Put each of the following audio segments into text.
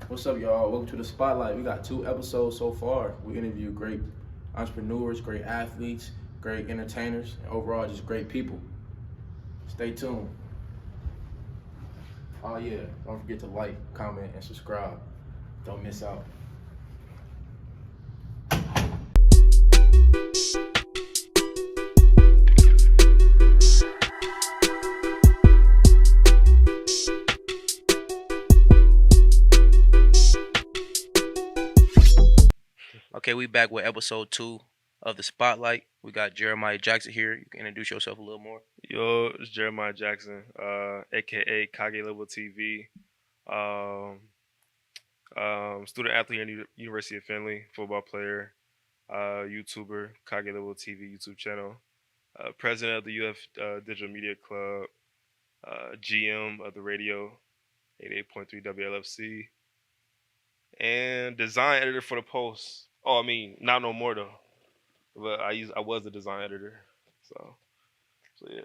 What's up, y'all? Welcome to the Spotlight. We got 2 episodes so far. We interview great entrepreneurs, great athletes, great entertainers, and overall just great people. Stay tuned. Oh yeah, don't forget to like, comment, and subscribe. Don't miss out. Okay, we back with episode 2 of the Spotlight. We got Jeremiah Jackson here. You can introduce yourself a little more. Yo, it's Jeremiah Jackson, aka Kage Level TV, um, student athlete at University of Findlay, football player, YouTuber, Kage Level TV YouTube channel, president of the UF Digital Media Club, GM of the radio, 88.3 WLFC, and design editor for the Post. Oh, I mean, not no more though, but I was the design editor, so yeah,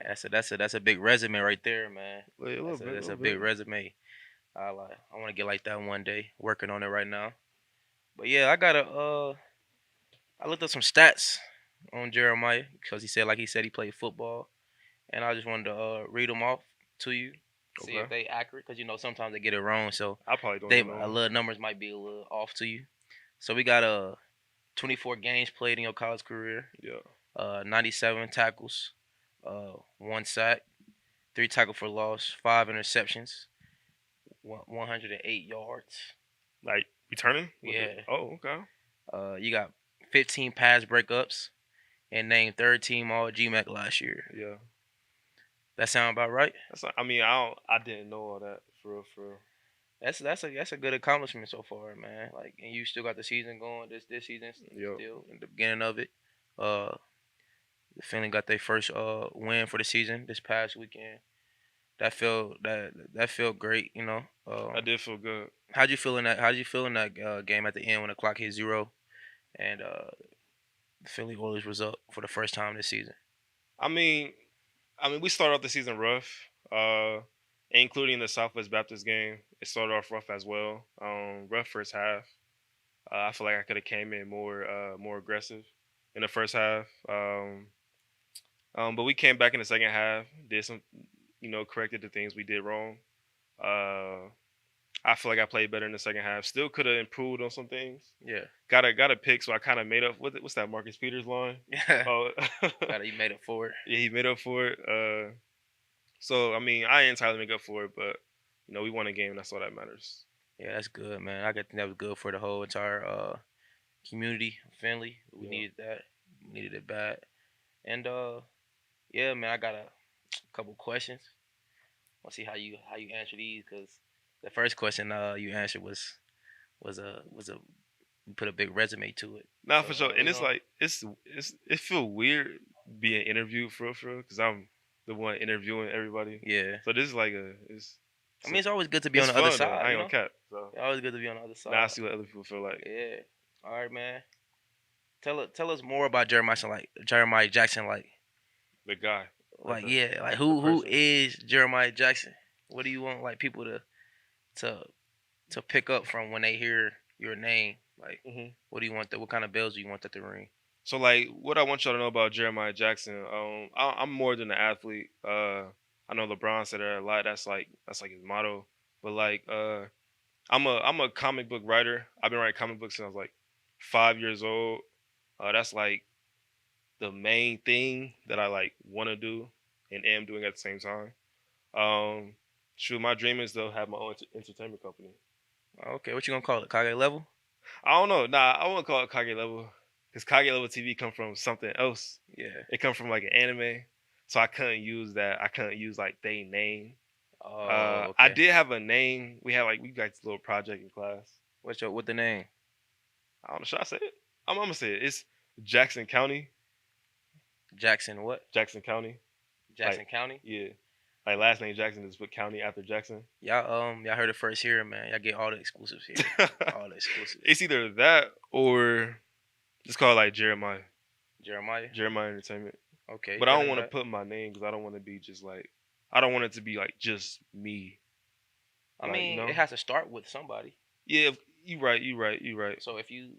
That's a big resume right there, man. a little bit, a That's little a big bit. resume. I want to get like that one day. Working on it right now. But yeah, I looked up some stats on Jeremiah because he said he played football, and I just wanted to read them off to you, see if Okay, they accurate because sometimes they get it wrong, so I probably don't they even a know. little numbers might be a little off to you. So we got 24 games played in your college career, Yeah. 97 tackles, 1 sack, 3 tackle for loss, 5 interceptions, 108 yards. Like returning with it. Yeah. Oh, okay. You got 15 pass breakups and named third team All GMAC last year. Yeah. That sound about right? I mean, I didn't know all that for real, for real. That's a good accomplishment so far, man. Like, and you still got the season going. This season Yep. still in the beginning of it. Uh, the Finland got their first win for the season this past weekend. That felt great, you know. I did feel good. How'd you feel in that game at the end when the clock hit zero and the Philly Oilers was up for the first time this season? I mean, we started off the season rough, including the Southwest Baptist game. It started off rough as well. Rough first half. I feel like I could have came in more aggressive in the first half. But we came back in the second half, did some, corrected the things we did wrong. Uh, I feel like I played better in the second half. Still could have improved on some things. Yeah, Got a pick, so I kind of made up. What's that Marcus Peters line? yeah. Oh, You made it forward. yeah, he made up for it. So I mean, I didn't entirely make up for it, but we won a game, and that's all that matters. Yeah, that's good, man. I think that was good for the whole entire community, family. We Yeah. needed that. We needed it bad. And yeah, man, I got a couple questions. We'll see how you answer these because the first question you answered was a you put a big resume to it. Nah, So for sure. And we it's gonna like it feel weird being interviewed for real, because I'm the one interviewing everybody. yeah. So this is like it's, It's always good to be on it's the other fun though. side, I you ain't know. gonna cap. So It's always good to be on the other now I side. see what other people feel like. Yeah. All right, man. Tell us more about Jeremiah Jackson, The guy, like the yeah, like the who person. is Jeremiah Jackson? What do you want like people to to pick up from when they hear your name? Like, hmm what do you want? What kind of bells do you want that to ring? So like, what I want y'all to know about Jeremiah Jackson, I'm more than an athlete. I know LeBron said that a lot. That's like his motto. But like, I'm a comic book writer. I've been writing comic books since I was like 5 years old. That's like the main thing that I like want to do and am doing at the same time. Um, shoot, my dream is to have my own entertainment company. Okay, what you gonna call it? Kage level? I don't know. Nah, I won't call it Kage Level because Kage Level TV come from something else. Yeah. It come from like an anime, so I couldn't use that. I couldn't use like they name. Oh, I okay. did have a name. We got this little project in class. What the name? I don't know. Should I say it? I'm gonna say it. It's Jackson County. Jackson what? Jackson County. Jackson Like County? yeah. Like last name Jackson, just put county after Jackson. Y'all heard it first here, man. Y'all get all the exclusives here. All the exclusives. It's either that or just call it like Jeremiah. Jeremiah. Jeremiah Entertainment. Okay, But I don't heard want to that. put my name because I don't want to be just like I don't want it to be like just me. I Like mean, no. it has to start with somebody. Yeah, you right. You right. You right. So if you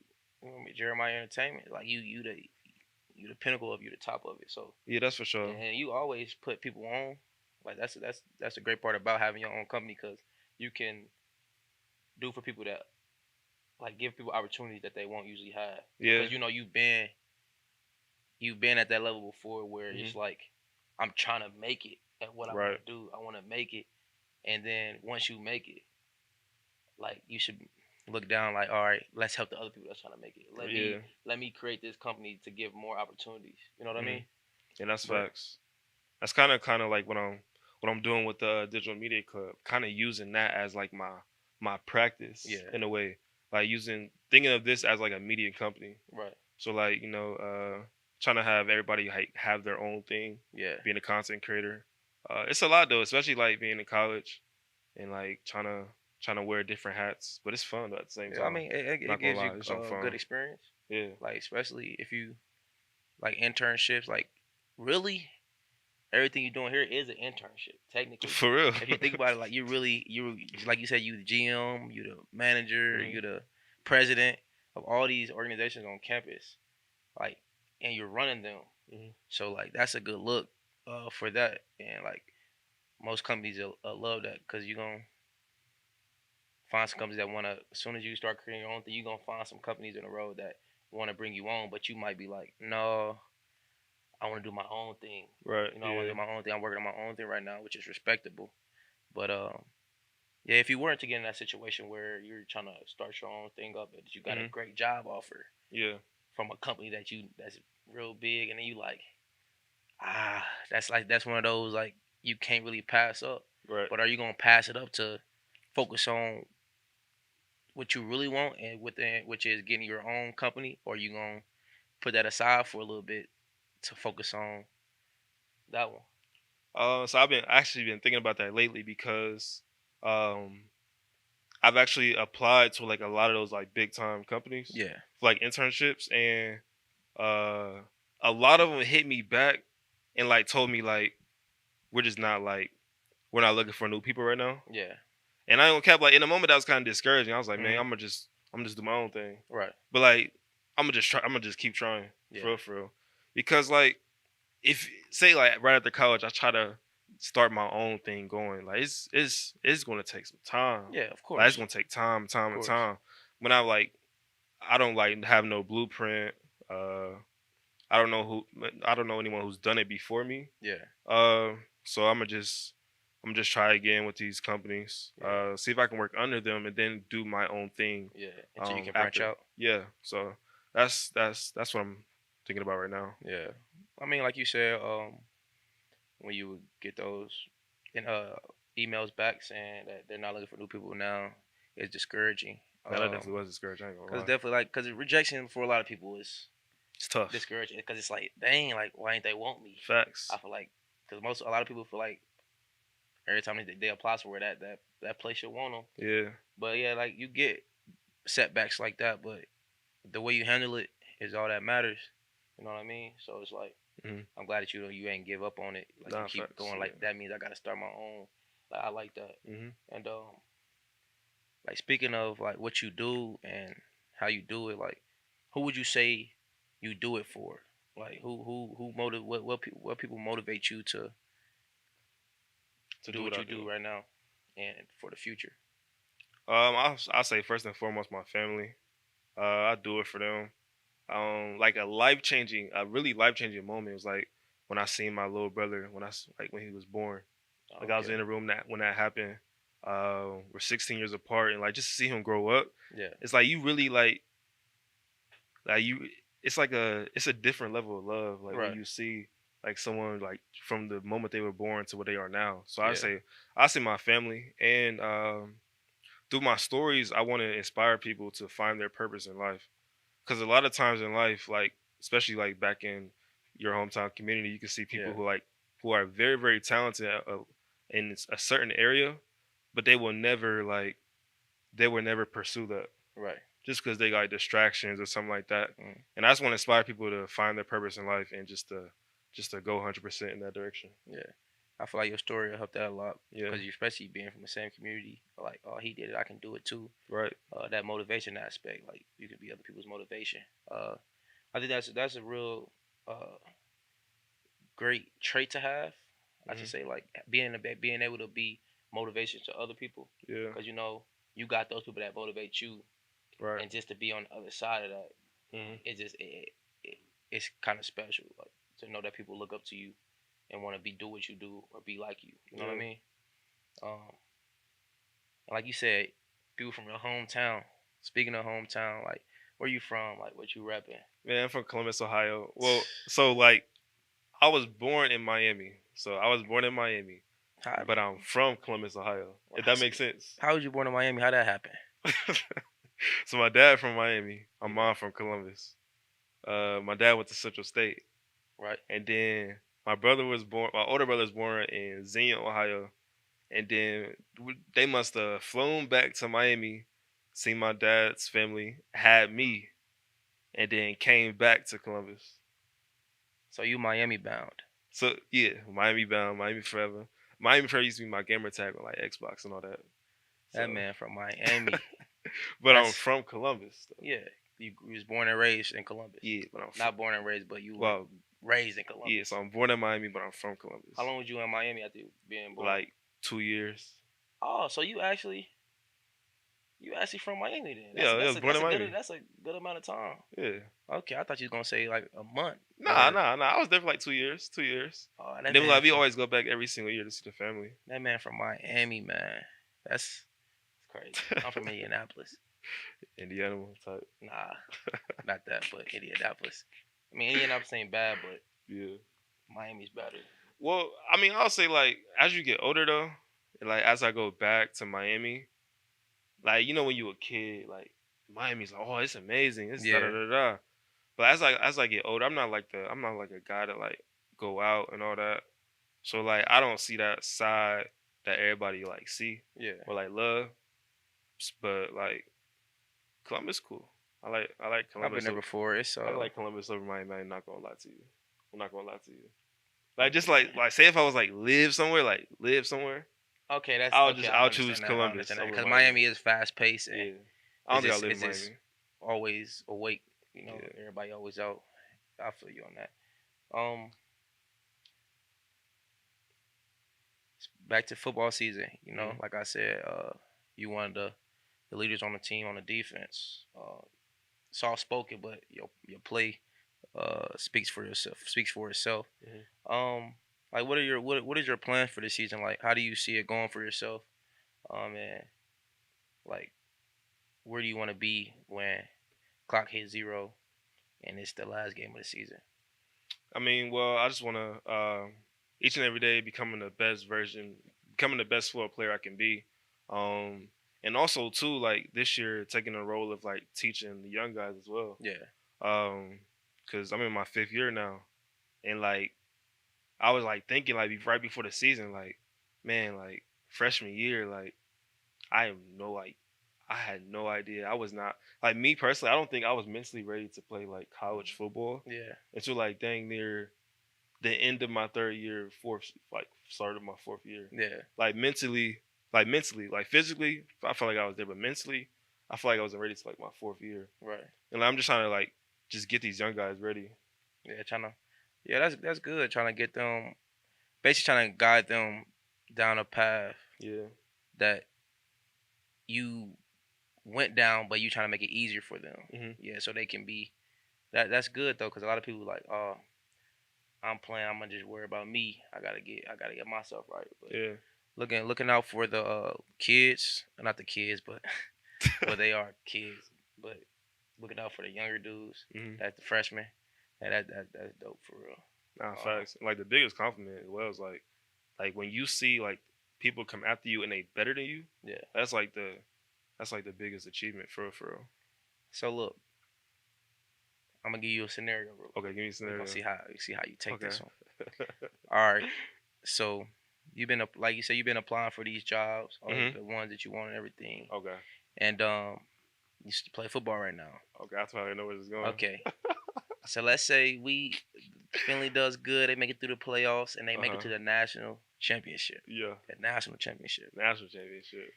Jeremiah Entertainment, like you the pinnacle of you the top of it. So Yeah, that's for sure. and you always put people on. Like that's a great part about having your own company because you can do for people that like give people opportunities that they won't usually have. Yeah. Because you know you've been at that level before where Mhm. it's like I'm trying to make it at what I want Right. to do. I want to make it, and then once you make it, like you should look down like, all right, let's help the other people that's trying to make it. Yeah. Let me create this company to give more opportunities. You know what I Mhm. mean? And that's But facts. That's kind of like what I'm doing with the Digital Media Club. Kind of using that as like my practice yeah, in a way. Like thinking of this as like a media company. right. So like trying to have everybody like have their own thing, Yeah, being a content creator. It's a lot though, especially like being in college and like trying to wear different hats. But it's fun though, at the same yeah. I time. mean, it Not gonna gives you lie, it's so a good fun. experience. Yeah. Like especially if you like internships. Like really, everything you're doing here is an internship technically. For real. If you think about it, like you like you said, you the GM, you the manager, Mhm. you the president of all these organizations on campus, like, and you're running them. Mhm. So like that's a good look for that, and like most companies will love that because you're gonna find some companies that wanna as soon as you start creating your own thing, you're gonna find some companies in a row that want to bring you on, but you might be like, no, I want to do my own thing. Right. You know, I want Yeah. to do my own thing. I'm working on my own thing right now, which is respectable. But yeah, if you weren't to get in that situation where you're trying to start your own thing up, but you got a Mhm. great job offer Yeah. from a company that's real big, and then you like, that's one of those like you can't really pass up. Right. But are you gonna pass it up to focus on what you really want and within which is getting your own company, or you gonna put that aside for a little bit to focus on that one? So I've been actually been thinking about that lately because um I've actually applied to like a lot of those like big time companies Yeah, for like internships, and uh a lot of them hit me back and like told me like we're just not like we're not looking for new people right now. yeah, And I don't cap, like in the moment that was kind of discouraging. I was like, man, hmm I'm gonna just do my own thing. right, But like I'm gonna just keep trying yeah, for real. Because like if say like right after college I try to start my own thing going, like it's gonna take some time. yeah. Of Like it's course, gonna take time, of time and course. time. When I don't like have no blueprint. I don't know I don't know anyone who's done it before me. Yeah, Uh, so I'm just try again with these companies. yeah, See if I can work under them and then do my own thing. yeah. Until you can branch After. out. Yeah. So that's what I'm thinking about right now. Yeah. I mean, like you said, when you would get those in emails back saying that they're not looking for new people now, it's discouraging. That definitely was discouraging. I ain't gonna Cause lie. definitely like, cause rejection for a lot of people is It's tough. discouraging. Cause it's like, dang, like why ain't they want me? Facts. I feel like, cause a lot of people feel like every time they apply somewhere that place should want them. Yeah. But yeah, like you get setbacks like that, but the way you handle it is all that matters. You know what I mean? So it's like Mhm. I'm glad that you ain't give up on it. Like you Nah, keep facts. going. Yeah. Like that means I gotta start my own. Like I like that. Mhm. And like speaking of like what you do and how you do it, like who would you say you do it for? Like who motive what people motivate you to To do do what what I you do do. right now and for the future? I'll say first and foremost my family. I do it for them. Like a really life changing moment was like when I seen my little brother like when he was born. Like I was in Okay. the room that when that happened. We're 16 years apart, and like just to see him grow up, Yeah. it's like you really like you. It's a different level of love. Like when Right. you see like someone like from the moment they were born to what they are now. So Yeah. I say my family, and through my stories, I want to inspire people to find their purpose in life. Because a lot of times in life, like especially like back in your hometown community, you can see people Yeah. who are very very talented in a certain area, but they will never pursue that Right. just because they got distractions or something like that. Mm. And I just want to inspire people to find their purpose in life and just to go 100% in that direction. Yeah. I feel like your story will help that a lot Yeah. because you, especially being from the same community, like, oh, he did it, I can do it too. Right. That motivation aspect, like you can be other people's motivation. I think that's a real uh, great trait to have. I should Mhm. say, like being able to be motivation to other people, Yeah. because you got those people that motivate you, Right. and just to be on the other side of that, Mhm. it's kind of special, like to know that people look up to you and want to do what you do or be like you. You know what I Yeah. mean? Um, like you said, people from your hometown. Speaking of hometown, like where you from? Like what you repping? Man, I'm from Columbus, Ohio. Well, so like I was born in Miami. So I was born in Miami, How, but I'm from Columbus, Ohio. If how, that makes sense. how was you born in Miami? How that happen? So my dad from Miami, my Yeah. mom from Columbus. My dad went to Central State, Right. and then my older brother was born in Xenia, Ohio, and then they must have flown back to Miami, seen my dad's family, had me, and then came back to Columbus. So you Miami bound. So yeah, Miami bound, Miami forever. Miami forever used to be my gamer tag on like Xbox and all that. That So, man from Miami. but I'm That's from Columbus. Though. yeah. You was born and raised in Columbus. Yeah, but I'm Not born and raised, but you were well, raised in Columbus. yeah. So I'm born in Miami, but I'm from Columbus. How long was you in Miami after being born? Like 2 years. Oh, so you actually from Miami then? Yeah, I was born in Miami. That's a good amount of time. Yeah. Okay, I thought you was gonna say like a month. Nah, or- nah, nah. I was there for like 2 years. 2 years. Oh, And then like we always go back every single year to see the family. that man from Miami, man. That's crazy. I'm from Indianapolis. Indiana type. Nah, not that, but Indianapolis. I mean, Indianapolis ain't bad, but Yeah. Miami's better. Well, I mean, I'll say like as you get older though, and, like as I go back to Miami, like when you a kid, like Miami's like, oh, it's amazing. It's Yeah. da da da da. But as I get older, I'm not like a guy to like go out and all that. So like I don't see that side that everybody like see Yeah. or like love. But like Columbus cool. I like I've Columbus. been there before. It's I like Columbus over Miami. I'm not gonna lie to you. I'm not gonna lie to you. Like just like say if I was like live somewhere, okay. That's I'll okay. I'll choose Columbus over because Miami. Miami is fast paced and Yeah. I don't think I it's live in just- Miami. always awake. Yeah. Everybody always out. I feel you on that. Back to football season. Mhm. Like I said, you one of the leaders on the team on the defense. Soft spoken, but your play speaks for yourself. Speaks for itself. Like what is your plan for the season? Like how do you see it going for yourself? And like where do you want to be when clock hits 0 and it's the last game of the season? I mean, well, I just want to each and every day becoming the best football player I can be. And also too, like this year, taking a role of like teaching the young guys as well. Yeah. Because I'm in my 5th year now, and like I was like thinking like right before the season, like man, like freshman year, like I had no idea. I was not like me personally. I don't think I was mentally ready to play like college football Yeah. until like dang near the end of my 3rd year, start of my 4th year. Yeah. Like mentally, like physically, I felt like I was there, but mentally, I feel like I wasn't ready to like my 4th year. Right. And like, I'm just trying to like just get these young guys ready. Yeah. Yeah, that's good. Trying to get them, basically trying to guide them down a path Yeah. that you went down, but you trying to make it easier for them. Mhm. Yeah, so they can be. That's good though, because a lot of people like, oh, I'm playing. I'm gonna just worry about me. I gotta get myself right. But Yeah. looking out for the kids, not the kids, but well, they are kids, but looking out for the younger dudes. Mhm. That's the freshmen. And that's dope for real. Nah, facts. Like the biggest compliment as well is like when you see like people come after you and they better than you. Yeah. That's like the biggest achievement for real. So look, I'm gonna give you a scenario, real quick. Okay, give me a We're scenario. gonna see how you take this Okay. one. All right. So you've been like you said, you've been applying for these jobs, or Mhm. the ones that you want and everything. Okay. And you play football right now. Okay, that's why I know where this is going. Okay. So let's say Finley does good. They make it through the playoffs and they make it to Uh-huh. the national championship. Yeah. The national championship. National championship.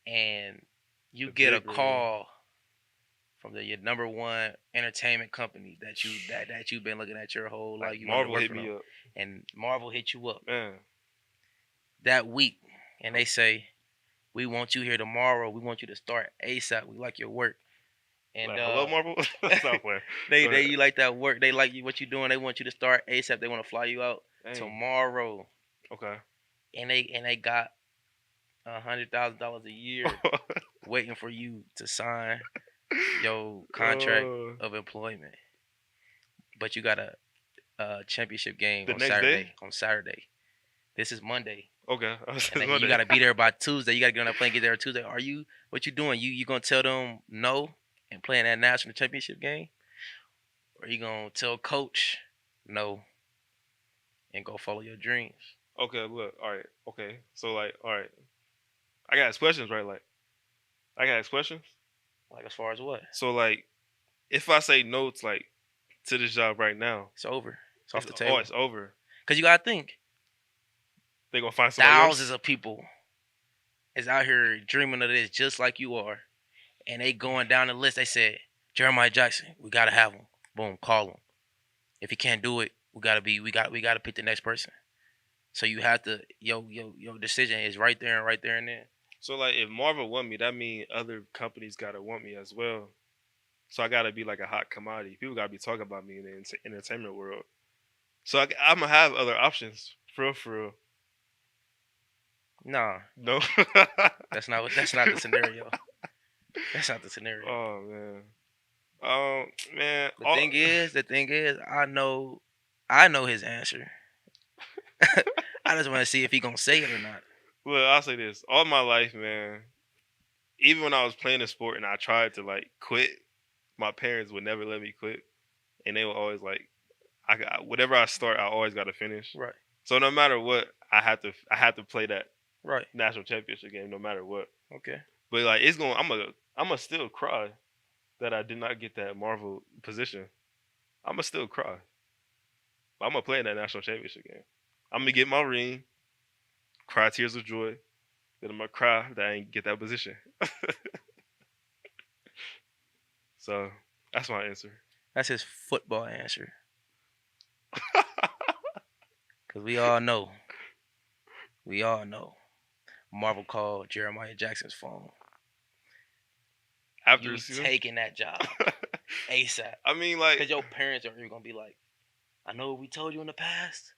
And you The get a big ring. call from your number one entertainment company that you've been looking at your whole life. Like You wanted to Marvel work hit for me them. up. And Marvel hit you up Man. that week, and they say, "We want you here tomorrow. We want you to start ASAP. We like your work." And Like, hello, Marvel? Stop playing. Go they ahead. you like that work. They like you what you're doing. They want you to start ASAP. They want to fly you out Dang. tomorrow. Okay. And they got $100,000 a year waiting for you to sign your contract of employment. But you got a championship game The on next Saturday. day? On Saturday. This is Monday. Okay. And then you gotta be there by Tuesday. You gotta get on that plane, get there Tuesday. What you doing? You gonna tell them no and play in that national championship game? Or you gonna tell coach no and go follow your dreams? Okay, look. All right. Okay. So, like, all right. I got ask questions, right? Like, I got ask questions. Like as far as what? So, like, if I say no to, like, to this job right now, It's over. It's off the oh, table. it's over. Cause you gotta think. They gonna find somebody Thousands else. of people is out here dreaming of this just like you are. And they going down the list. They said, Jeremiah Jackson, we gotta have him. Boom, call him. If he can't do it, we gotta pick the next person. So you have to your decision is right there and then. So, like, if Marvel want me, that means other companies gotta want me as well. So I gotta be like a hot commodity. People gotta be talking about me in the entertainment world. So I'm gonna have other options. For real. Nah, No. that's not the scenario. That's not the scenario. Oh man. Man. The thing is, I know his answer. I just want to see if he gonna say it or not. Well, I'll say this: all my life, man. Even when I was playing the sport and I tried to like quit, my parents would never let me quit, and they were always like, whatever I start, I always got to finish. Right. So no matter what, I had to play that Right. national championship game, no matter what. Okay. But like, I'm gonna still cry that I did not get that Marvel position. I'm gonna still cry. I'm gonna play in that national championship game. I'm gonna get my ring, cry tears of joy. Then I'm gonna cry that I ain't get that position. So that's my answer. That's his football answer. Cause we all know. Marvel called Jeremiah Jackson's phone. After You the season, taking that job ASAP. I mean, like, Cause your parents are gonna be like, I know what we told you in the past,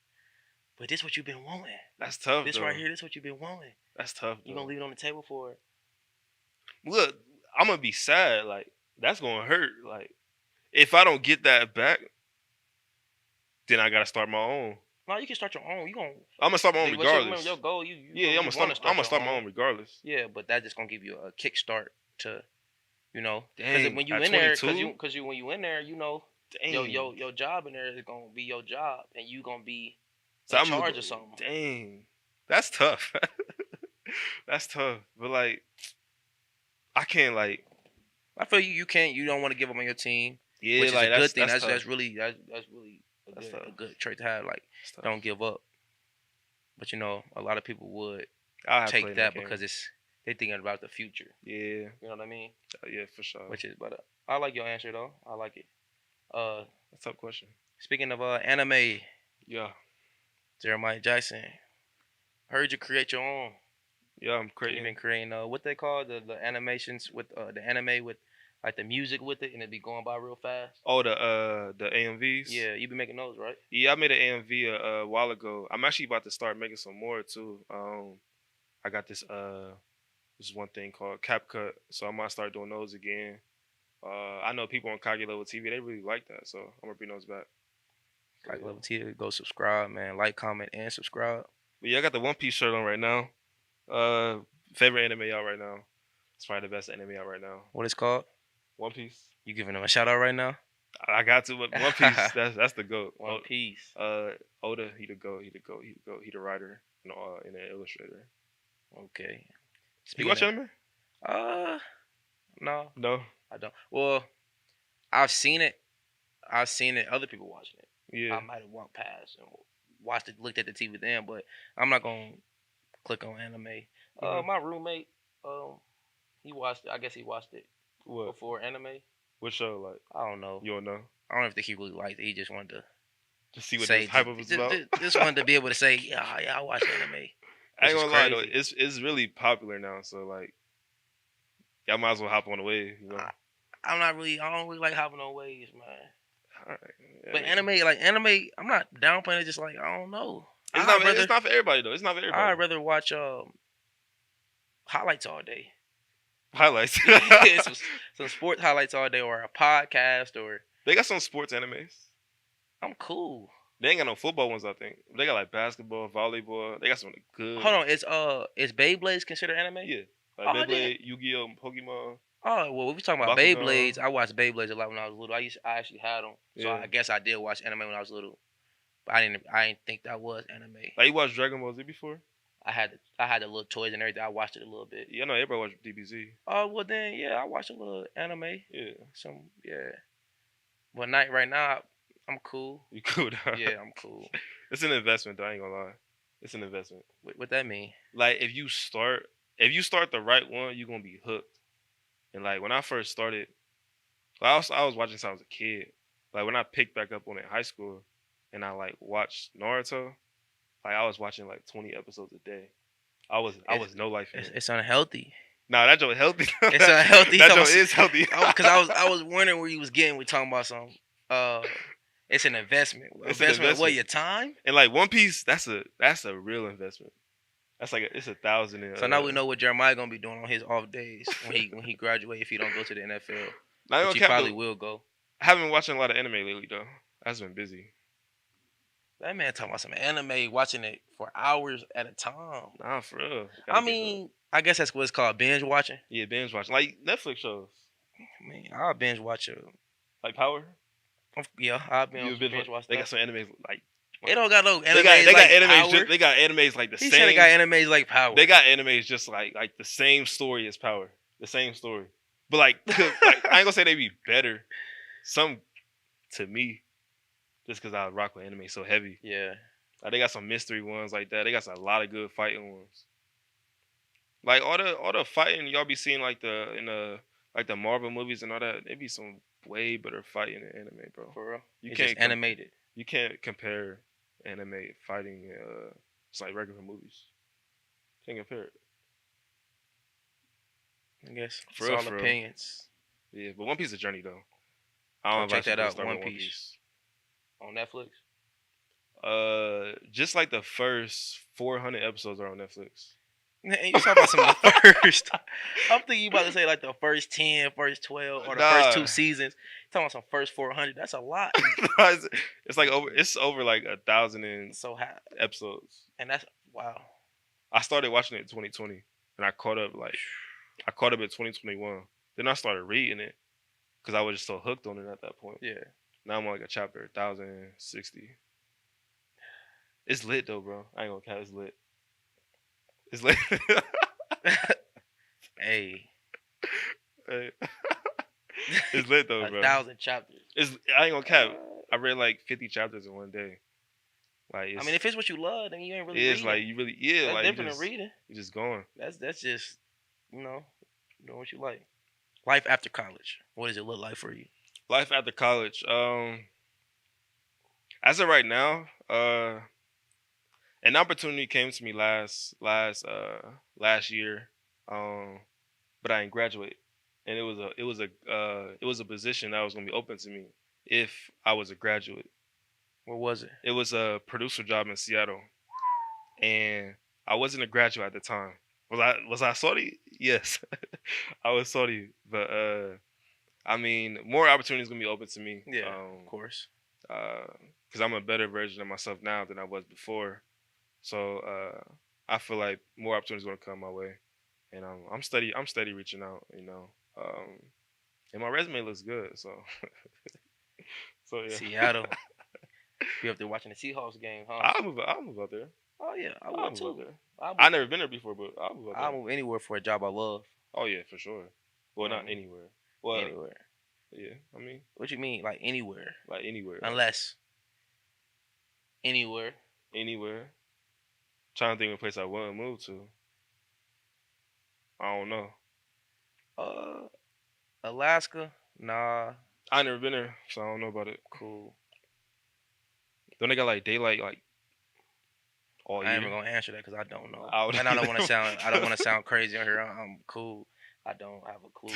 but this what you've been wanting. that's tough. This though. right here, this what you've been wanting. That's tough. You though. gonna leave it on the table for it? Look, I'm gonna be sad. Like, that's gonna hurt. Like, if I don't get that back, then I gotta start my own. No, you can start your own. I'm gonna start my own What's your- regardless. Your goal, Yeah, I'm gonna start my own regardless. Yeah, but that's just gonna give you a kickstart to, because Dang, when you at in there, 22? when you in there, Dang. your job in there is gonna be your job, and you gonna be So in I'm charge of something. Dang, that's tough. That's tough. But like, I can't like. I feel you can't. You don't want to give up on your team, Yeah, which is like a good thing. That's That's tough. really a That's good, a tough. good trait to have. Like, That's tough. don't give up. But a lot of people would I'll have take played that game. because they thinking about the future. Yeah, You know what I mean? yeah, for sure. But I like your answer though. I like it. That's a tough question. Speaking of anime, Yeah, Jeremiah Jackson, heard you create your own. yeah, I'm You've creating. been creating what they call the animations with the anime with like the music with it, and it be going by real fast. Oh, the AMVs. Yeah, you be making those, right? Yeah, I made an AMV a while ago. I'm actually about to start making some more too. I got this one thing called CapCut, so I might start doing those again. I know people on Kage Level TV, they really like that, so I'm gonna bring those back. Like Level T, go subscribe, man. Like, comment, and subscribe. But yeah, I got the One Piece shirt on right now. Favorite anime out right now. It's probably the best anime out right now. What it's called? One Piece. You giving them a shout out right now? I got to, but One Piece. that's the goat. One Piece. Oda, he the goat. He the writer and an illustrator. Okay. You watch anime? No, No. I don't. Well, I've seen it. Other people watching it. Yeah. I might have walked past and looked at the TV then, but I'm not gonna click on anime. Mhm. My roommate, he watched it. I guess he watched it What? before anime. What show? Like I don't know. you don't know? I don't even think he really liked it. He just wanted to Just see what say, this hype up was about. just wanted to be able to say, yeah, I watch anime. I Which ain't is gonna lie though, crazy. it's really popular now. So like, y'all might as well hop on the wave. You know. I don't really like hopping on waves, man. All right. Yeah, But I mean, anime, I'm not downplaying it. Just like I don't know. it's I'd not. rather, It's not for everybody though. It's not for everybody. I'd rather watch highlights all day. Highlights. some sports highlights all day, or a podcast, or They got some sports animes. I'm cool. They ain't got no football ones, I think. They got like basketball, volleyball. They got some good. Hold on, is Beyblades considered anime? Yeah. Like Oh, Beyblade, Yu-Gi-Oh, Pokemon. Oh well, we talking about Bakugan. Beyblades. I watched Beyblades a lot when I was little. I actually had them, so Yeah. I guess I did watch anime when I was little. But I didn't think that was anime. Like you watched Dragon Ball Z before? I had the little toys and everything. I watched it a little bit. Yeah, I know everybody watched DBZ. Oh well, then yeah, I watched a little anime. Yeah. Yeah. But right now, I'm cool. You cool down. Yeah, I'm cool. It's an investment though, I ain't gonna lie. It's an investment. What that mean? Like if you start the right one, you're gonna be hooked. And like when I first started, I was watching since I was a kid. Like when I picked back up on it in high school and I like watched Naruto, like I was watching like 20 episodes a day. I was no life in it. It's unhealthy. Nah, that joint healthy. It's unhealthy. That joint is healthy. Because I was wondering where you was getting. We talking about some. It's an investment. It's an Investment. What, investment. your time? And like One Piece, that's a real investment. That's like it's 1,000. In, So now we know what Jeremiah gonna be doing on his off days when he graduate if he don't go to the NFL. Now, Which he probably will go. I haven't been watching a lot of anime lately though. I've been busy. That man talking about some anime, watching it for hours at a time. Nah, for real. I mean, I guess that's what it's called, binge watching. Yeah, binge watching like Netflix shows. I mean, I'll binge watch Like Power. Yeah, I'll You binge watch They that. got some animes like. They don't got no animes They got like animes. Power. They got animes like the He same. said they got animes like Power. They got animes just like the same story as Power. The same story. But like I ain't gonna say they be better. Some to me, just because I rock with anime so heavy. Yeah. Like they got some mystery ones like that. They got a lot of good fighting ones. Like all the fighting y'all be seeing like the Marvel movies and all that. They be some way better fighting in anime, bro. For real. You It's can't just animated. You can't compare anime fighting. It's like regular movies. Can't compare it. I guess. For It's real, all for real. opinions. Yeah, but One Piece is a journey though. Go check advise that people to out, start One with Piece. On Netflix. Just like the first 400 episodes are on Netflix. And you talking about some of the first. I'm thinking you about to say like the first 10, first 12, or the first 2 seasons. Talking about some first 400. That's a lot. It's like over like 1,000 So high. episodes. And that's wow. I started watching it in 2020, and I caught up in 2021. Then I started reading it because I was just so hooked on it at that point. Yeah. Now I'm on like a chapter 1,060. It's lit though, bro. I ain't gonna count. It's lit. It's lit. Hey. Hey. It's lit though, bro. 1,000 chapters. I ain't gonna cap. I read like 50 chapters in one day. Like, I mean, if it's what you love, then you ain't really. it's reading. like you really, That's like different than reading. You just going. That's just, doing what you like. Life after college. What does it look like for you? Life after college. As of right now, an opportunity came to me last year, but I didn't graduate, and it was a position that was gonna be open to me if I was a graduate. What was it? It was a producer job in Seattle, and I wasn't a graduate at the time. Was I salty? Yes, I was salty, but I mean, more opportunities gonna be open to me. Yeah, of course. Because I'm a better version of myself now than I was before. So I feel like more opportunities gonna come my way, and I'm steady reaching out, and my resume looks good. So so yeah. Seattle. You up there watching the Seahawks game, huh? I'll move out there. Oh yeah, I I'll would move too. out there. I'll I've never been there before, but I'll move out there. move anywhere for a job I love. Oh yeah, for sure. Well, not anywhere. Well, Anywhere. yeah. I mean, What you mean, like anywhere? like anywhere. Unless Anywhere. Anywhere. Trying to think of a place I wouldn't move to. I don't know. Alaska. Nah. I never been there, so I don't know about it. Cool. Don't they got like daylight like all I ain't year? even gonna answer that because I don't know. I would And I don't either. want to sound. I don't want to sound crazy on here. I'm cool. I don't have a clue.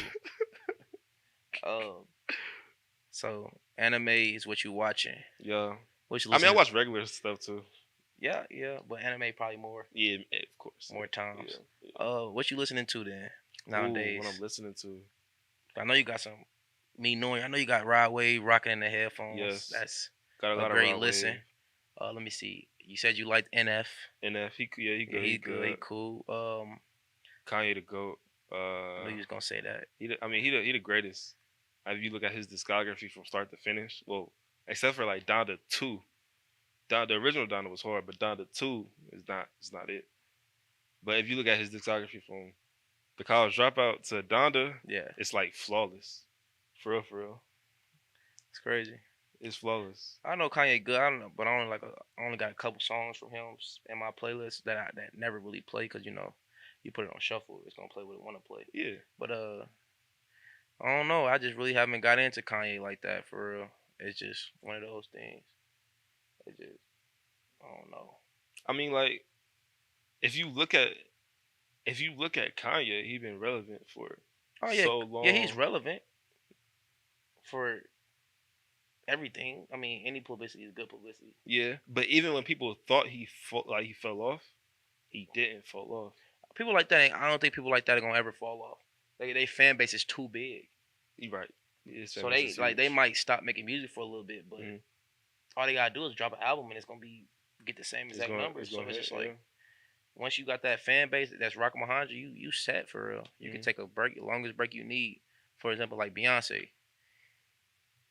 So anime is what you watching. Yeah. What you I mean, I listening? watch regular stuff too. Yeah, but anime probably more Yeah, of course. times. Yeah. What you listening to then Ooh, nowadays? what I'm listening to. I know you got some. Me knowing, I know you got Rod Wave rocking in the headphones. Yes. That's Got a lot great of listen. Let me see. You said you liked NF. NF, he good. Yeah, he good. He cool. Kanye the GOAT. I knew you was gonna say that. He the greatest. If you look at his discography from start to finish, well, except for like Donda 2. The original Donda was hard, but Donda 2 is not it. But if you look at his discography from the College Dropout to Donda, Yeah, it's like flawless. For real. it's crazy. It's flawless. I know Kanye good. I don't know, but I only got a couple songs from him in my playlist that never really play because you put it on shuffle, it's gonna play what it want to play. Yeah. But I don't know. I just really haven't got into Kanye like that for real. It's just one of those things. It just I don't know. I mean, like, if you look at Kanye, he been relevant for so long. Yeah, he's relevant for everything. I mean, any publicity is good publicity. Yeah, but even when people thought he fell off, he didn't fall off. People like that, I don't think people like that are gonna ever fall off. They fan base is too big. You're right. So they might stop making music for a little bit, but all they gotta do is drop an album and it's gonna get the same exact numbers. So it's just like once you got that fan base that's rocking behind you, you set for real. You can take a break, the longest break you need. For example, like Beyonce,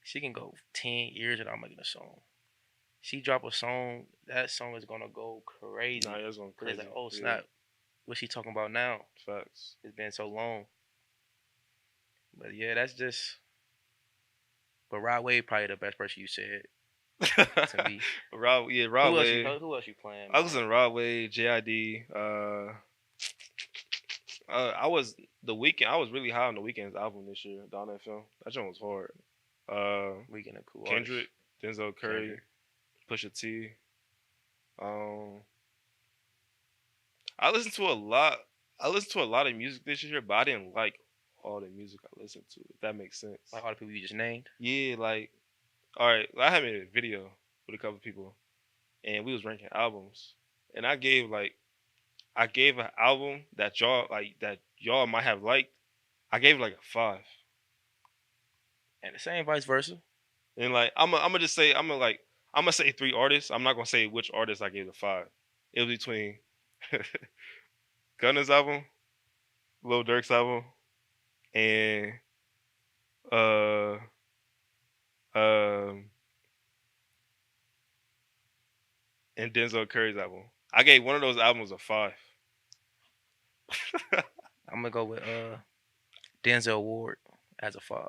she can go 10 years without making a song. She drop a song, that song is gonna go crazy. Nah, that's going crazy. It's like, oh snap, what's she talking about now? Facts. It's been so long. But yeah, that's just. But Rod Wave probably the best person you said to me. Rod Wave. Who else you playing? I was in Rod Wave, JID. I was really high on the Weeknd's album this year, Don FM. That joint was hard. Weeknd a cool Kendrick, artist. Denzel Curry, Kendrick. Pusha T. I listened to a lot of music this year, but I didn't like all the music I listened to, if that makes sense. Like all the people you just named? Yeah, like, all right, I had made a video with a couple people, and we was ranking albums, and I gave an album that y'all might have liked, I gave it like a 5. And the same vice versa. And like I'm gonna say 3 artists. I'm not gonna say which artist I gave a 5. It was between Gunna's album, Lil Durk's album, and and Denzel Curry's album. I gave one of those albums a 5. I'm gonna go with Denzel Ward as a 5.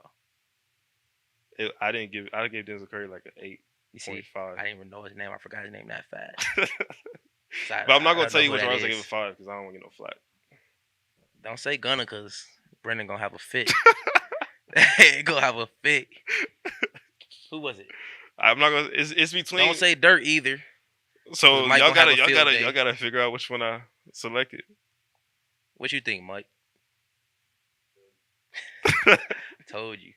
I gave Denzel Curry like an 8.5. You see, I didn't even know his name. I forgot his name that fast. But I'm not gonna tell you which artist I gave a 5 because I don't want to get no flack. Don't say Gunna because Brendan gonna have a fit. Gonna have a fit. Who was it? I'm not gonna. It's between. Don't say Dirt either. So Mike y'all gonna have a field day. gotta figure out which one I selected. What you think, Mike? Told you.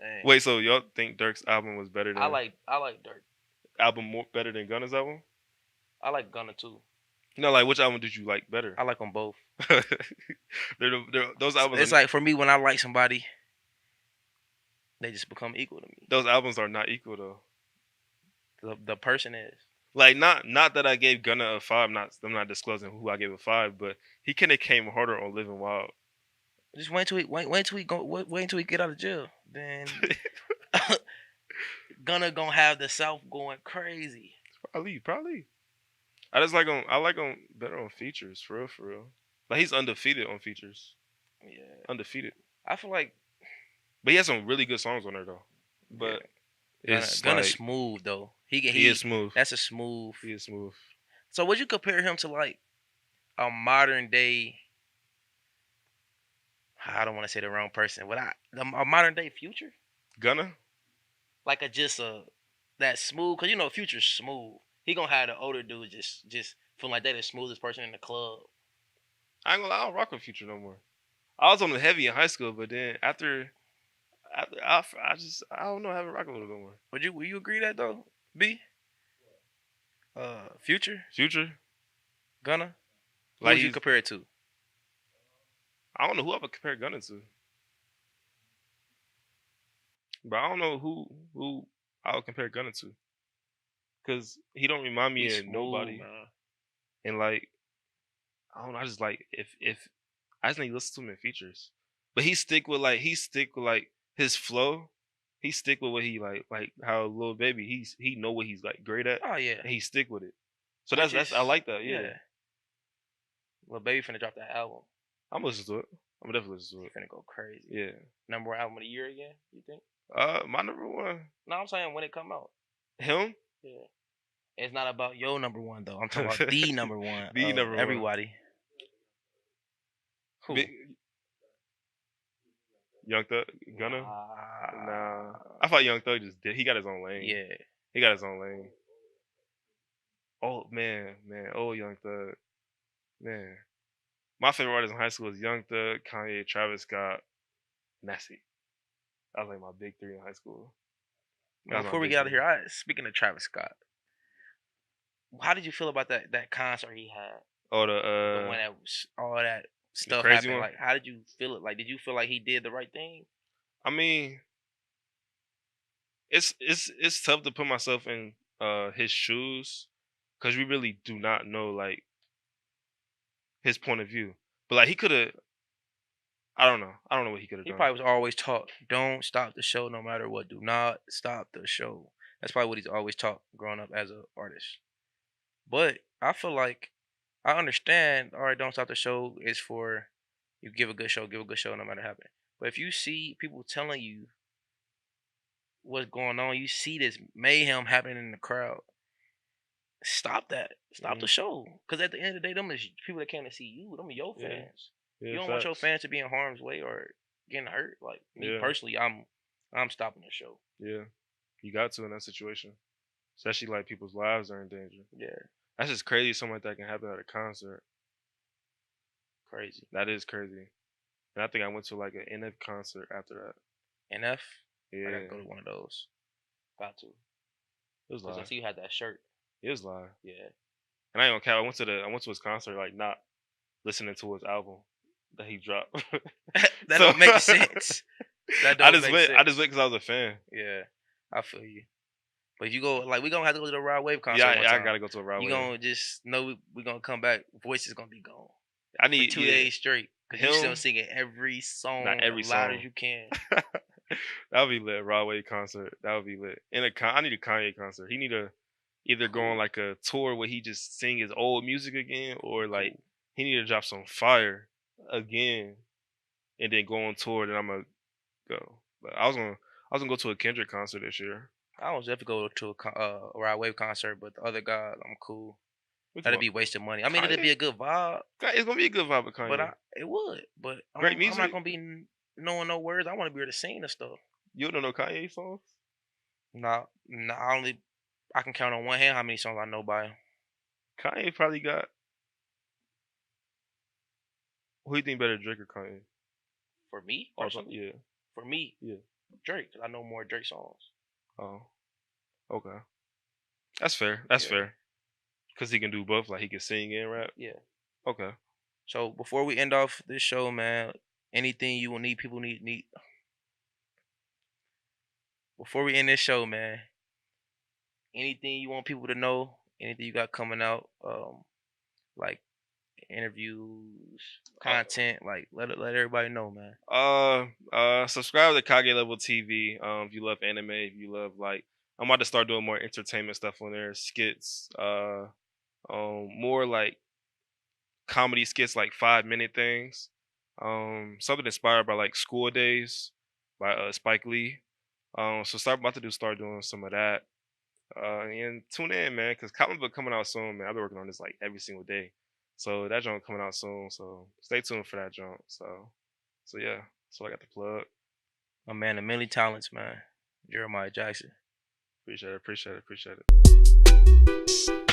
Dang. Wait, so y'all think Dirk's album was better than I like Dirt. album more better than Gunna's album? I like Gunna too. No, like which album did you like better? I like them both. Those albums. It's like for me when I like somebody, they just become equal to me. Those albums are not equal though. The person is. Like not that I gave Gunna a 5. I'm not disclosing who I gave a 5, but he could have came harder on Living Wild. Just wait until he get out of jail. Then Gunna gonna have the South going crazy. Probably. I just like him. I like him better on features, for real. Like he's undefeated on features. Yeah, undefeated. I feel like, but he has some really good songs on there though. But yeah. it's Gunna's like, smooth though. He is smooth. That's a smooth. He is smooth. So would you compare him to like a modern day? I don't want to say the wrong person, but a modern day Future, Gunna? like that smooth. Cause you know Future's smooth. He gonna have the older dude just feeling like they the smoothest person in the club. I ain't gonna lie, I don't rock with Future no more. I was on the heavy in high school, but then after I don't know, I haven't rocked with him no more. Will you agree that though? B. Future, Future? Gunna. Who Like would you compare it to? I don't know who I would compare Gunna to. But I don't know who I would compare Gunna to. Cause he don't remind me He's of smooth, nobody. man. And like I don't know, I just like if I just need to listen to him in features. But he stick with like his flow. He stick with what he like how Lil Baby, he know what he's like great at Oh yeah. and he stick with it. So Which that's is I like that, yeah. Lil Baby finna drop that album. I'm gonna listen to it. I'm gonna definitely listen to it. Finna go crazy. Yeah. Number one album of the year again, you think? My number one. No, I'm saying when it come out. Him? Yeah. It's not about your number one though. I'm talking about the number one. The number one. Everybody. Who? Young Thug, Gunna? Nah. I thought Young Thug just did. He got his own lane. Yeah. He got his own lane. Oh man. Oh Young Thug. Man. My favorite artist in high school was Young Thug, Kanye, Travis Scott, Nessie. That was like my big three in high school. Before we get out of here, speaking of Travis Scott, how did you feel about that concert he had? Oh, the one that was all that stuff crazy happened. one? Like, how did you feel it? Like, did you feel like he did the right thing? I mean, it's tough to put myself in his shoes because we really do not know like his point of view. But like he could have, I don't know what he could have He done. probably was always taught, don't stop the show no matter what. Do not stop the show. That's probably what he's always taught growing up as an artist. But I feel like I understand, all right, don't stop the show is for you give a good show no matter what happens. But if you see people telling you what's going on, you see this mayhem happening in the crowd, stop that. Stop the show. Because at the end of the day, them is people that came to see you. Them are your fans. Yeah, you don't want your fans to be in harm's way or getting hurt. Like me personally, I'm stopping the show. Yeah, you got to in that situation, especially like people's lives are in danger. Yeah, that's just crazy. Something like that can happen at a concert. Crazy. That is crazy. And I think I went to like an NF concert after that. NF? Yeah. I gotta go to one of those. Got to. It was live. I see you had that shirt. It was live. Yeah. And I ain't gonna cap. I went to his concert like not listening to his album that he dropped. That don't make sense. That don't I just make sense. I just went because I was a fan. Yeah, I feel you. But if you go, like, we gonna have to go to the Rod Wave concert. Yeah, I gotta go to a Rod Wave. You gonna just know we gonna come back. Voice is gonna be gone. I need for 2 days straight. Cause you still singing every song, not every as loud song as you can. That would be lit. Rod Wave concert. That would be lit. I need a Kanye concert. He need to either go on like a tour where he just sing his old music again, or like he need to drop some fire again, and then go on tour. Then I'm gonna go. But I was gonna go to a Kendrick concert this year. I was definitely go to a Rod Wave concert, but the other guy, I'm cool. That'd be wasting money. I mean, it'd be a good vibe. It's gonna be a good vibe with Kanye. But it would. But great music. I'm not gonna be knowing no words. I want to be able to sing and stuff. You don't know Kanye songs? Nah. I can count on one hand how many songs I know by him. Kanye probably got. Who do you think better, Drake or Kanye? For me, personally, yeah. For me, yeah, Drake. Cause I know more Drake songs. Oh, okay. That's fair. That's fair. Cause he can do both. Like he can sing and rap. Yeah. Okay. So before we end off this show, man, anything you will need, people need. Before we end this show, man, anything you want people to know, anything you got coming out, like interviews, content, like let everybody know, man. Subscribe to Kage Level TV. If you love anime, if you love like, I'm about to start doing more entertainment stuff on there, skits, more like comedy skits, like 5-minute things. Something inspired by like School Days by Spike Lee. So start doing some of that. And tune in, man, because comic book coming out soon, man. I've been working on this like every single day. So that joint coming out soon. So stay tuned for that joint. So yeah. So I got the plug. My man, the many talents, man. Jeremiah Jackson. Appreciate it.